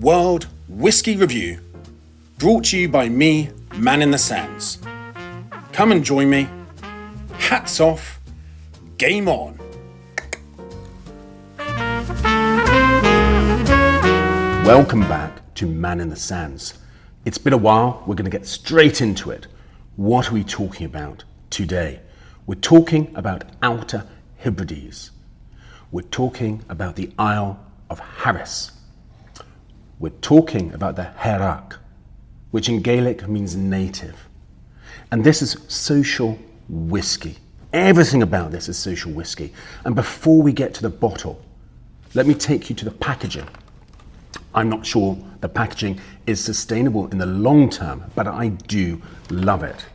World Whisky Review, brought to you by me, Man in the Sands. Come and join me. Hats off, game on. Welcome back to Man in the Sands. It's been a while, we're going to get straight into it. What are we talking about today? We're talking about Outer Hebrides. We're talking about the Isle of Harris. We're talking about the Hearach, which in Gaelic means native. And this is social whisky. Everything about this is social whisky. And before we get to the bottle, let me take you to the packaging. I'm not sure the packaging is sustainable in the long term, but I do love it.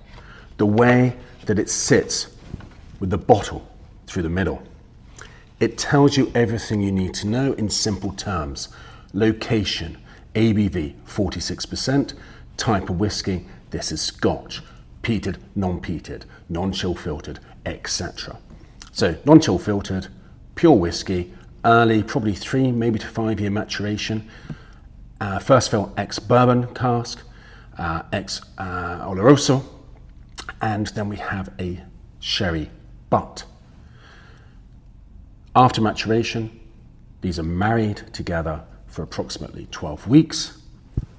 The way that it sits with the bottle through the middle. It tells you everything you need to know in simple terms. Location, ABV 46%, type of whiskey, this is Scotch, peated, non-peated, non-chill filtered, etc. So non-chill filtered, pure whiskey, early, probably 3 maybe to 5 year maturation, first fill ex-bourbon cask, ex-oloroso, and then we have a sherry butt. After maturation, these are married together for approximately 12 weeks,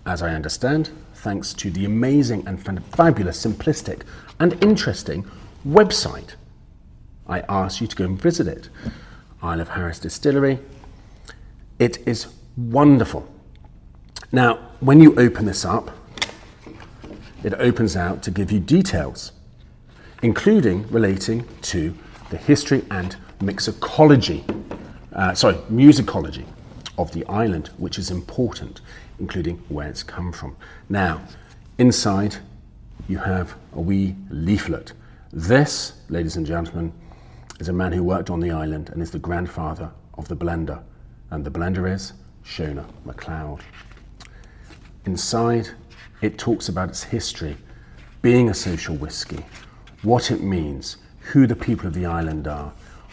as I understand, thanks to the amazing and fabulous, simplistic and interesting website. I ask you to go and visit it. Isle of Harris Distillery. It is wonderful. Now, when you open this up, it opens out to give you details, including relating to the history and musicology of the island, which is important, including where it's come from. Now, inside you have a wee leaflet. This, ladies and gentlemen, is a man who worked on the island and is the grandfather of the blender. And the blender is Shona MacLeod. Inside, it talks about its history, being a social whisky, what it means, who the people of the island are,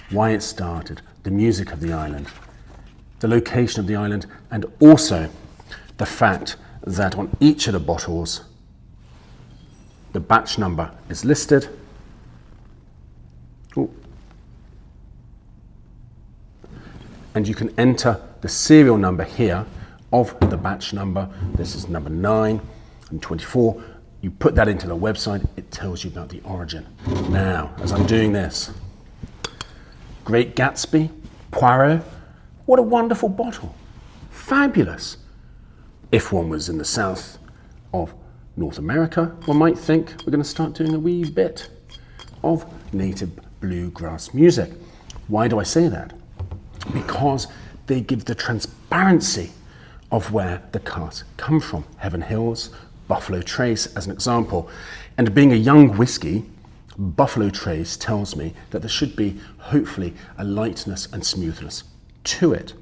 why it started, the music of the island, the location of the island, and also the fact that on each of the bottles, the batch number is listed. Ooh. And you can enter the serial number here of the batch number. This is number 9 and 24. You put that into the website, it tells you about the origin. Now, as I'm doing this, Great Gatsby, Poirot, what a wonderful bottle. Fabulous. If one was in the south of North America, one might think we're going to start doing a wee bit of native bluegrass music. Why do I say that? Because they give the transparency of where the casks come from. Heaven Hills, Buffalo Trace as an example. And being a young whiskey, Buffalo Trace tells me that there should be, hopefully, a lightness and smoothness to it.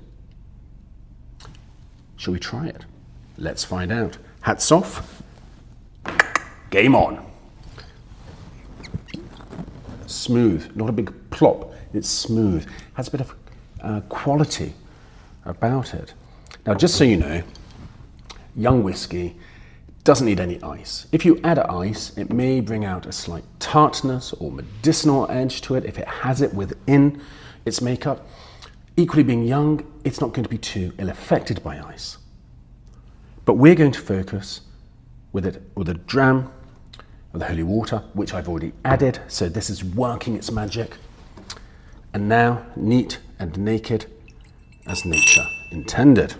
Shall we try it? Let's find out. Hats off. Game on. Smooth, not a big plop, it's smooth. Has a bit of quality about it. Now, just so you know, young whiskey doesn't need any ice. If you add ice, it may bring out a slight tartness or medicinal edge to it if it has it within its makeup. Equally, being young, it's not going to be too ill affected by ice. But we're going to focus with a dram of the holy water, which I've already added. So this is working its magic. And now, neat and naked as nature intended.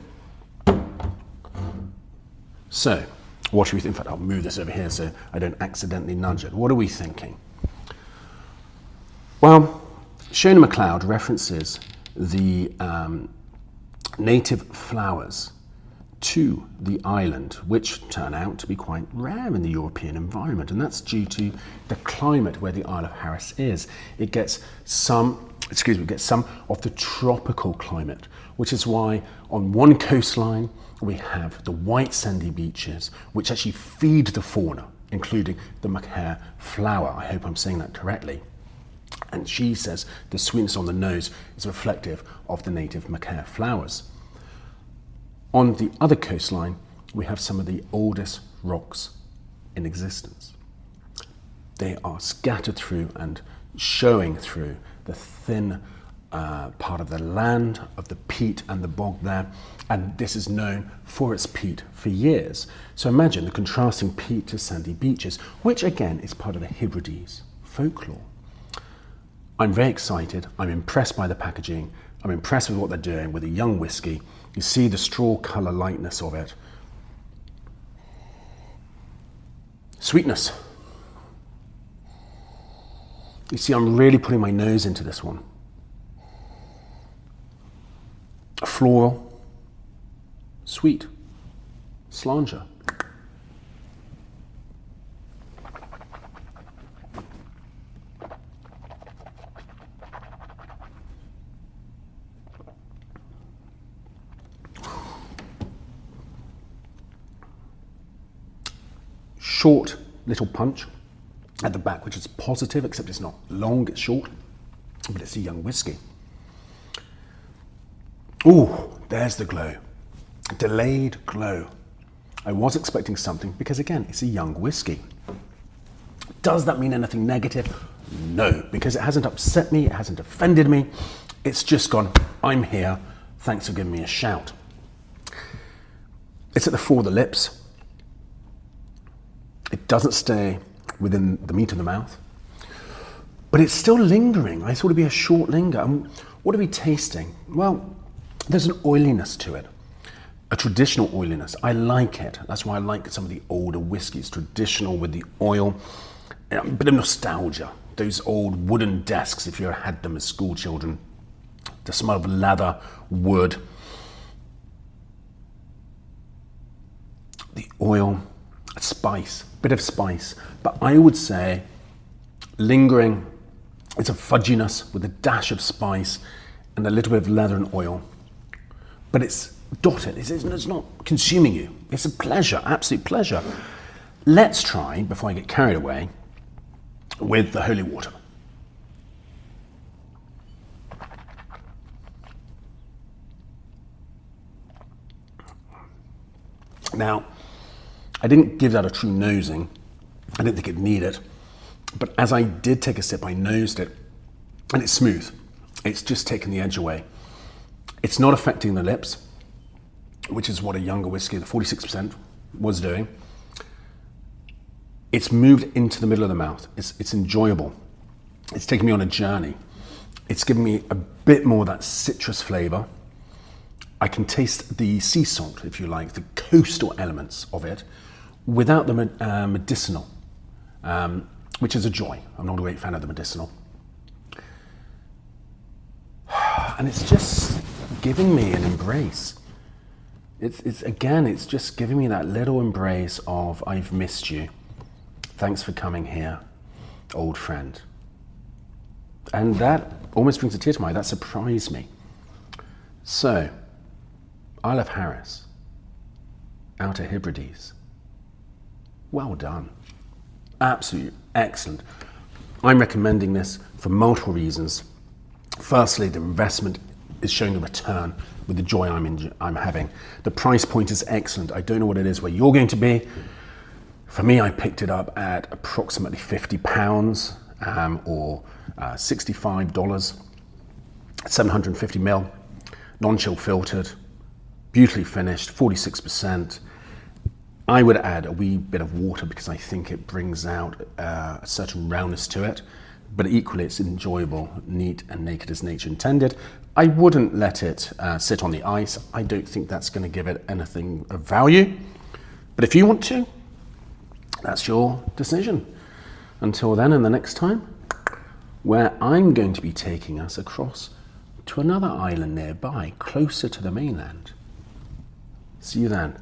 So, what do we think? In fact, I'll move this over here so I don't accidentally nudge it. What are we thinking? Well, Shona MacLeod references the native flowers to the island, which turn out to be quite rare in the European environment, and that's due to the climate where the Isle of Harris is. It gets some of the tropical climate, which is why on one coastline we have the white sandy beaches, which actually feed the fauna, including the macaire flower. I hope I'm saying that correctly. And she says the sweetness on the nose is reflective of the native macaire flowers. On the other coastline, we have some of the oldest rocks in existence. They are scattered through and showing through the thin part of the land, of the peat and the bog there, and this is known for its peat for years. So imagine the contrasting peat to sandy beaches, which again is part of the Hebrides folklore. I'm very excited, I'm impressed by the packaging, I'm impressed with what they're doing with a young whiskey. You see the straw colour lightness of it. Sweetness. You see, I'm really putting my nose into this one. Floral, sweet, slanger. Short little punch at the back, which is positive, except it's not long, it's short, but it's a young whiskey. Ooh, there's the glow. Delayed glow. I was expecting something because, again, it's a young whiskey. Does that mean anything negative? No, because it hasn't upset me, it hasn't offended me. It's just gone, I'm here, thanks for giving me a shout. It's at the fore of the lips. It doesn't stay within the meat of the mouth, but it's still lingering. I thought it'd be a short linger. What are we tasting? Well, there's an oiliness to it, a traditional oiliness. I like it. That's why I like some of the older whiskies, traditional with the oil, a bit of nostalgia. Those old wooden desks, if you ever had them as school children, the smell of leather, wood, the oil, spice, bit of spice. But I would say lingering, it's a fudginess with a dash of spice and a little bit of leather and oil. But it's dotted, it's not consuming you. It's a pleasure, absolute pleasure. Let's try, before I get carried away, with the holy water. Now, I didn't give that a true nosing. I didn't think it'd need it. But as I did take a sip, I nosed it, and it's smooth. It's just taken the edge away. It's not affecting the lips, which is what a younger whiskey, the 46%, was doing. It's moved into the middle of the mouth. It's enjoyable. It's taken me on a journey. It's given me a bit more of that citrus flavor. I can taste the sea salt, if you like, the coastal elements of it, without the medicinal, which is a joy. I'm not a great fan of the medicinal. And it's just giving me an embrace. It's just giving me that little embrace of, I've missed you. Thanks for coming here, old friend. And that almost brings a tear to my eye. That surprised me. So, Isle of Harris, Outer Hebrides. Well done. Absolutely excellent. I'm recommending this for multiple reasons. Firstly, the investment is showing the return with the joy I'm having. The price point is excellent. I don't know what it is where you're going to be. For me, I picked it up at approximately £50 or $65, 750 ml, non-chill filtered, beautifully finished, 46%. I would add a wee bit of water because I think it brings out a certain roundness to it, but equally it's enjoyable, neat and naked as nature intended. I wouldn't let it sit on the ice. I don't think that's going to give it anything of value, but if you want to, that's your decision. Until then, and the next time, where I'm going to be taking us across to another island nearby, closer to the mainland. See you then.